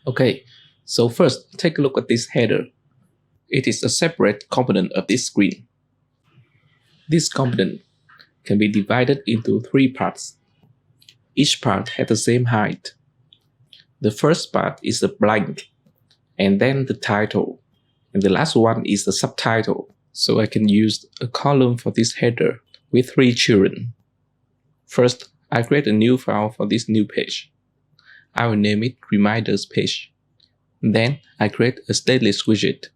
Okay, so first take a look at this header. It is a separate component of this screen. This component can be divided into 3 parts. Each part has the same height. The first part is a blank, and then the title, and the last one is the subtitle. So I can use a column for this header with 3 children. First, I create a new file for this new page. I will name it reminders page. Then I create a stateless widget.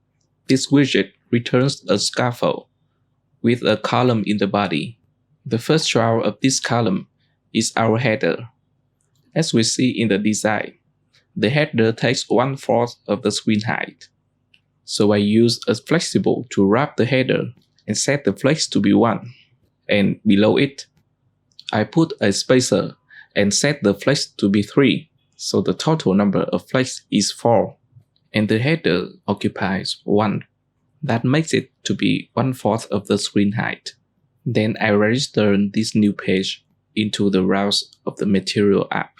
This widget returns a scaffold with a column in the body. The first child of this column is our header. As we see in the design, the header takes 1/4 of the screen height. So I use a flexible to wrap the header and set the flex to be 1. And below it, I put a spacer and set the flex to be 3. So the total number of flex is 4. And the header occupies 1. That makes it to be 1/4 of the screen height. Then I register this new page into the routes of the material app.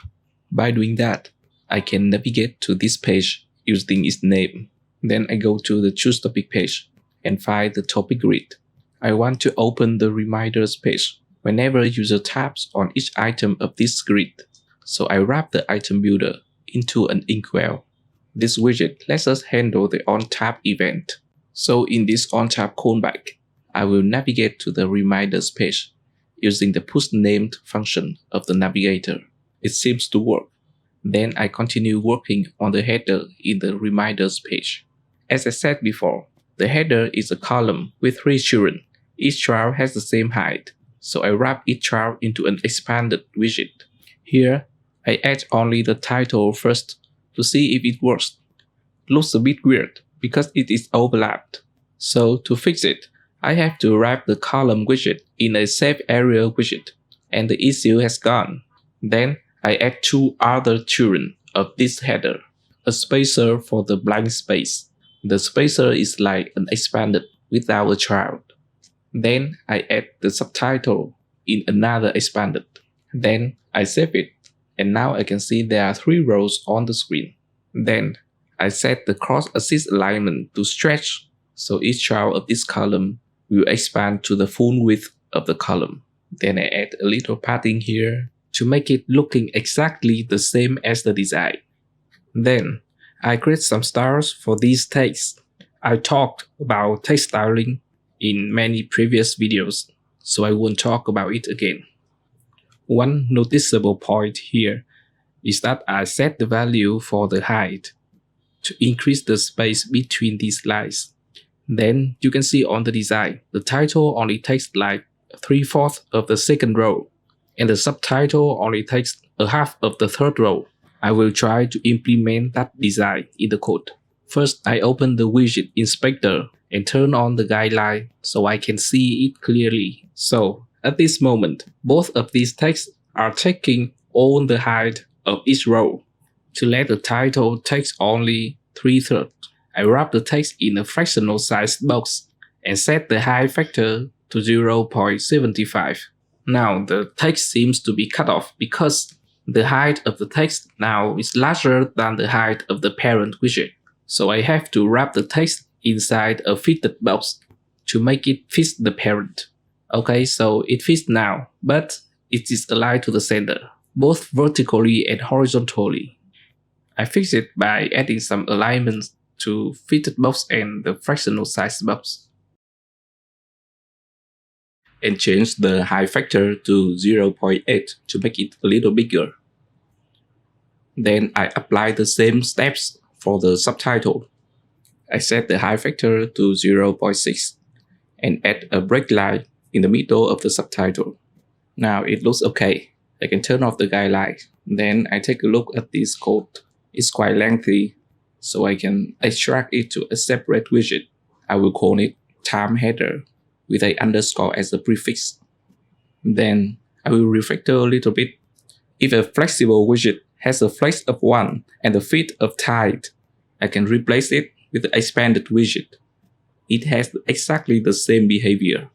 By doing that, I can navigate to this page using its name. Then I go to the Choose Topic page and find the topic grid. I want to open the reminders page whenever user taps on each item of this grid. So I wrap the item builder into an inkwell. This widget lets us handle the on-tap event. So in this on-tap callback, I will navigate to the reminders page using the pushNamed function of the navigator. It seems to work. Then I continue working on the header in the reminders page. As I said before, the header is a column with 3 children. Each child has the same height, so I wrap each child into an expanded widget. Here, I add only the title first to see if it works. Looks a bit weird because it is overlapped. So to fix it, I have to wrap the column widget in a safe area widget, and the issue has gone. Then I add 2 other children of this header, a spacer for the blank space. The spacer is like an expanded without a child. Then I add the subtitle in another expanded. Then I save it, and now I can see there are 3 rows on the screen. Then I set the cross-axis alignment to stretch, so each child of this column will expand to the full width of the column. Then I add a little padding here to make it looking exactly the same as the design. Then I create some styles for these texts. I talked about text styling in many previous videos, so I won't talk about it again. One noticeable point here is that I set the value for the height to increase the space between these lines. Then you can see on the design, the title only takes like 3/4 of the second row, and the subtitle only takes a half of the third row. I will try to implement that design in the code. First, I open the widget inspector and turn on the guideline so I can see it clearly. So at this moment, both of these texts are taking all the height of each row. To let the title take only 3/3, I wrap the text in a fractional sized box and set the height factor to 0.75. Now the text seems to be cut off because the height of the text now is larger than the height of the parent widget. So I have to wrap the text inside a fitted box to make it fit the parent. Okay, so it fits now, but it is aligned to the center, both vertically and horizontally. I fix it by adding some alignments to FittedBox and the FractionallySizedBox, and change the height factor to 0.8 to make it a little bigger. Then I apply the same steps for the subtitle. I set the height factor to 0.6 and add a break line in the middle of the subtitle. Now it looks okay. I can turn off the guideline. Then I take a look at this code. It's quite lengthy, so I can extract it to a separate widget. I will call it time header with an underscore as a prefix. Then I will refactor a little bit. If a flexible widget has a flex of 1 and a fit of tight, I can replace it with the expanded widget. It has exactly the same behavior.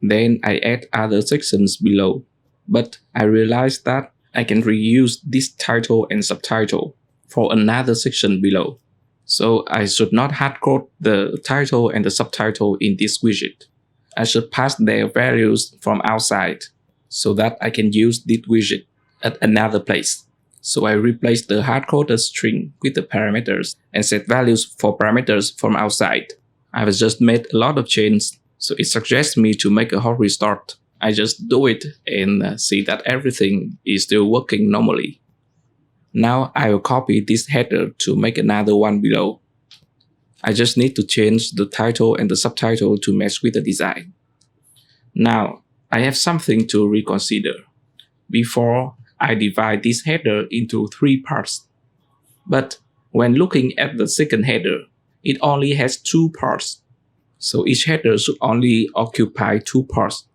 Then I add other sections below, but I realized that I can reuse this title and subtitle. for another section below. So I should not hardcode the title and the subtitle in this widget. I should pass their values from outside so that I can use this widget at another place. So I replace the hardcoded string with the parameters and set values for parameters from outside. I've just made a lot of changes, so it suggests me to make a hot restart. I just do it and see that everything is still working normally. Now I will copy this header to make another one below. I just need to change the title and the subtitle to match with the design. Now I have something to reconsider. Before, I divide this header into 3 parts. But when looking at the second header, it only has 2 parts. So each header should only occupy 2 parts,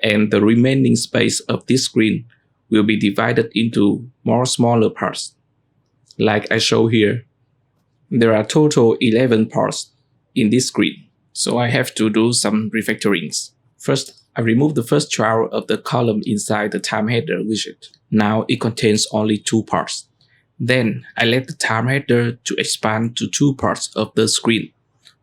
and the remaining space of this screen will be divided into more smaller parts. Like I show here, there are total 11 parts in this screen, so I have to do some refactorings. First, I remove the first child of the column inside the time header widget. Now it contains only 2 parts. Then I let the time header to expand to 2 parts of the screen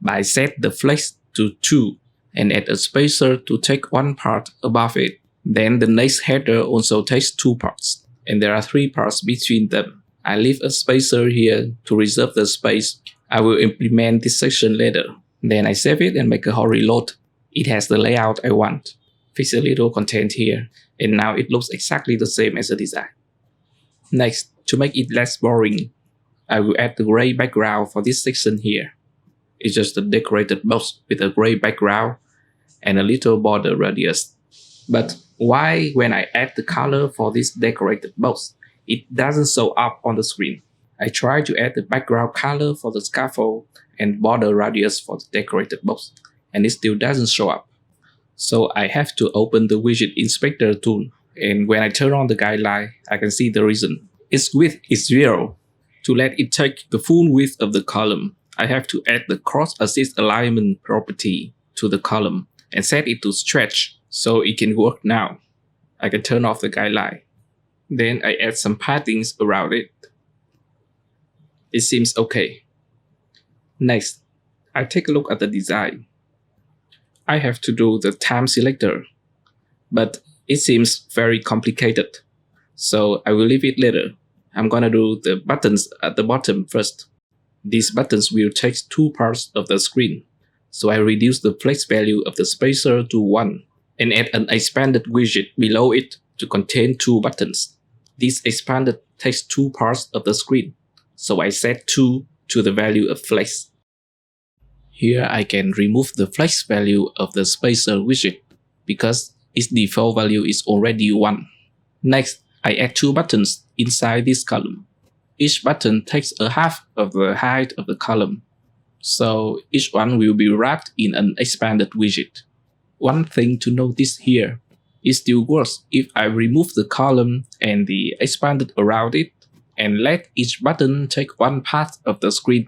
by set the flex to 2 and add a spacer to take 1 part above it. Then the next header also takes 2 parts, and there are 3 parts between them. I leave a spacer here to reserve the space. I will implement this section later. Then I save it and make a hot reload. It has the layout I want. Fix a little content here, and now it looks exactly the same as the design. Next, to make it less boring, I will add the gray background for this section here. It's just a decorated box with a gray background and a little border radius. But why when I add the color for this decorated box, it doesn't show up on the screen? I try to add the background color for the scaffold and border radius for the decorated box, and it still doesn't show up. So I have to open the widget inspector tool, and when I turn on the guideline, I can see the reason. Its width is 0. To let it take the full width of the column, I have to add the cross-assist alignment property to the column and set it to stretch so it can work now. I can turn off the guideline. Then I add some paddings around it. It seems okay. Next, I take a look at the design. I have to do the time selector, but it seems very complicated, so I will leave it later. I'm gonna do the buttons at the bottom first. These buttons will take 2 parts of the screen, so I reduce the flex value of the spacer to 1 and add an expanded widget below it to contain 2 buttons. This expanded takes 2 parts of the screen, so I set 2 to the value of flex. Here I can remove the flex value of the spacer widget because its default value is already 1. Next, I add 2 buttons inside this column. Each button takes a half of the height of the column, so each one will be wrapped in an expanded widget. One thing to notice here, it still works if I remove the column and the expanded around it and let each button take 1 part of the screen.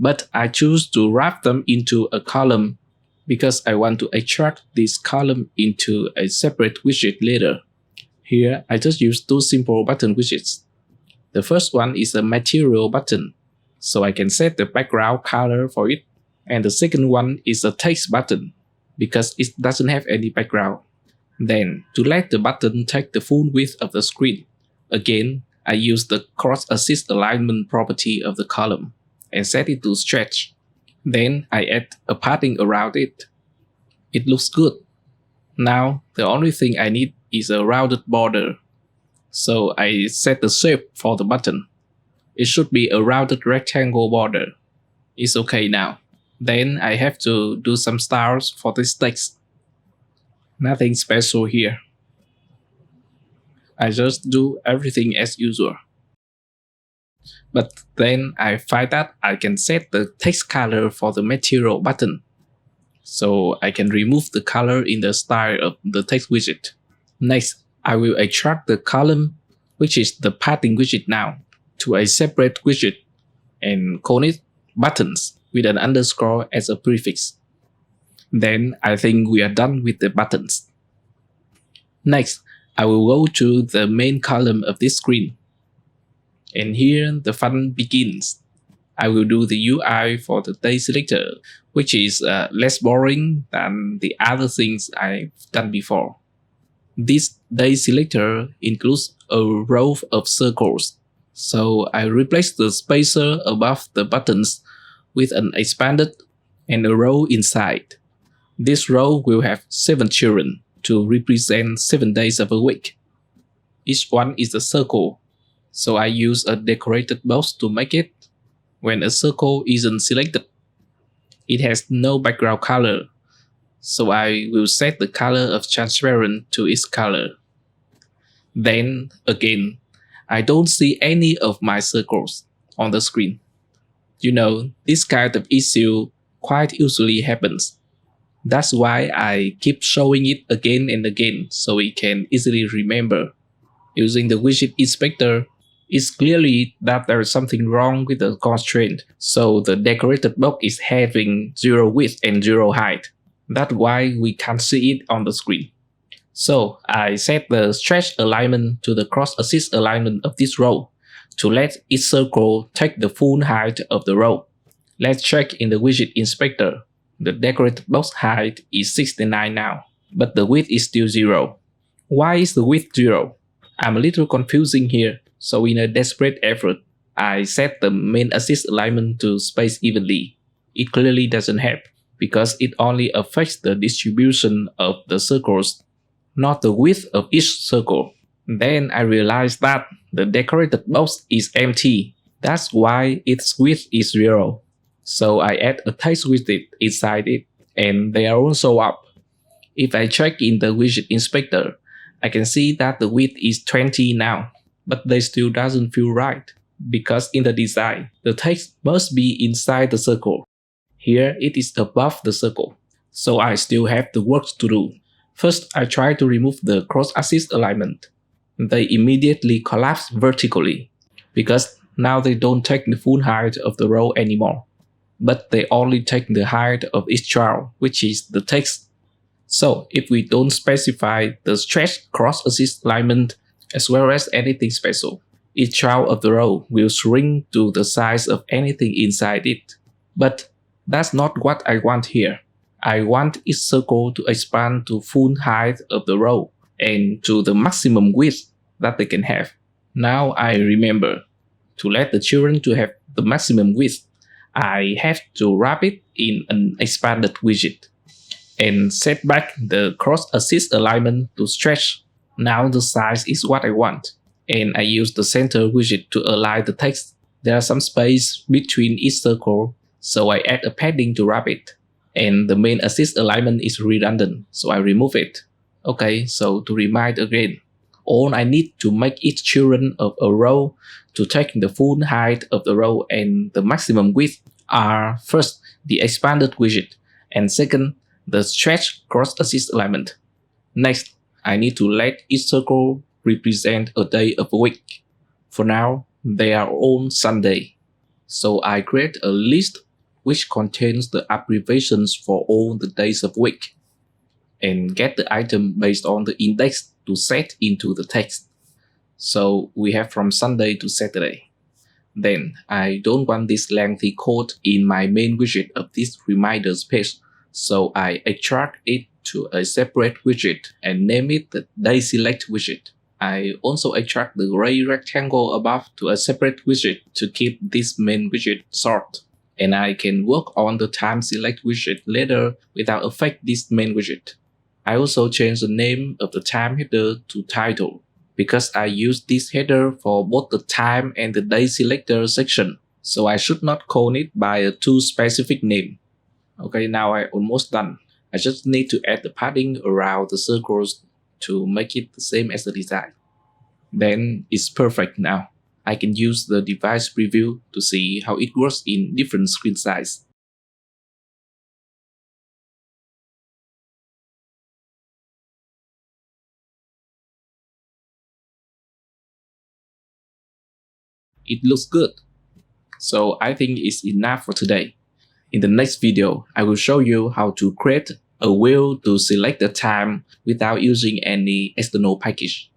But I choose to wrap them into a column because I want to extract this column into a separate widget later. Here, I just use 2 simple button widgets. The first one is a material button, so I can set the background color for it. And the second one is a text button, because it doesn't have any background. Then, to let the button take the full width of the screen, again, I use the cross-assist alignment property of the column and set it to stretch. Then I add a padding around it. It looks good. Now, the only thing I need is a rounded border. So I set the shape for the button. It should be a rounded rectangle border. It's okay now. Then I have to do some styles for this text. Nothing special here. I just do everything as usual. But then I find that I can set the text color for the material button. So I can remove the color in the style of the text widget. Next, I will extract the column, which is the padding widget now, to a separate widget and call it buttons with an underscore as a prefix. Then I think we are done with the buttons. Next, I will go to the main column of this screen. And here the fun begins. I will do the UI for the day selector, which is less boring than the other things I've done before. This day selector includes a row of circles, so I replace the spacer above the buttons with an expanded and a row inside. This row will have 7 children to represent 7 days of a week. Each one is a circle, so I use a decorated box to make it. When a circle isn't selected, it has no background color, so I will set the color of transparent to its color. Then, again, I don't see any of my circles on the screen. You know, this kind of issue quite usually happens. That's why I keep showing it again and again so we can easily remember. Using the widget inspector, it's clearly that there is something wrong with the constraint, so the decorated box is having 0 width and 0 height. That's why we can't see it on the screen. So I set the stretch alignment to the cross-axis alignment of this row to let each circle take the full height of the row. Let's check in the widget inspector. The decorated box height is 69 now, but the width is still 0. Why is the width 0? I'm a little confusing here, so in a desperate effort, I set the main axis alignment to space evenly. It clearly doesn't help, because it only affects the distribution of the circles, not the width of each circle. Then I realized that the decorated box is empty. That's why its width is 0. So I add a text widget inside it, and they are also up. If I check in the widget inspector, I can see that the width is 20 now, but they still doesn't feel right, because in the design, the text must be inside the circle. Here it is above the circle, so I still have the work to do. First, I try to remove the cross-axis alignment. They immediately collapse vertically, because now they don't take the full height of the row anymore, but they only take the height of each child, which is the text. So if we don't specify the stretch cross-axis alignment as well as anything special, each child of the row will shrink to the size of anything inside it. But that's not what I want here. I want each circle to expand to full height of the row and to the maximum width that they can have. Now I remember, to let the children to have the maximum width, I have to wrap it in an expanded widget and set back the cross-axis alignment to stretch. Now the size is what I want, and I use the center widget to align the text. There are some space between each circle, so I add a padding to wrap it. And the main axis alignment is redundant, so I remove it. Okay, so to remind again, all I need to make each children of a row to take the full height of the row and the maximum width are first the expanded widget, and second the stretch cross-axis alignment. Next, I need to let each circle represent a day of a week. For now, they are on Sunday. So I create a list which contains the abbreviations for all the days of week, and get the item based on the index to set into the text. So we have from Sunday to Saturday. Then I don't want this lengthy code in my main widget of this reminders page, so I extract it to a separate widget and name it the day select widget. I also extract the gray rectangle above to a separate widget to keep this main widget short. And I can work on the time select widget later without affect this main widget. I also change the name of the time header to title, because I use this header for both the time and the day selector section, so I should not call it by a too specific name. Okay, now I'm almost done. I just need to add the padding around the circles to make it the same as the design. Then it's perfect now. I can use the device preview to see how it works in different screen sizes. It looks good. So I think it's enough for today. In the next video, I will show you how to create a wheel to select the time without using any external package.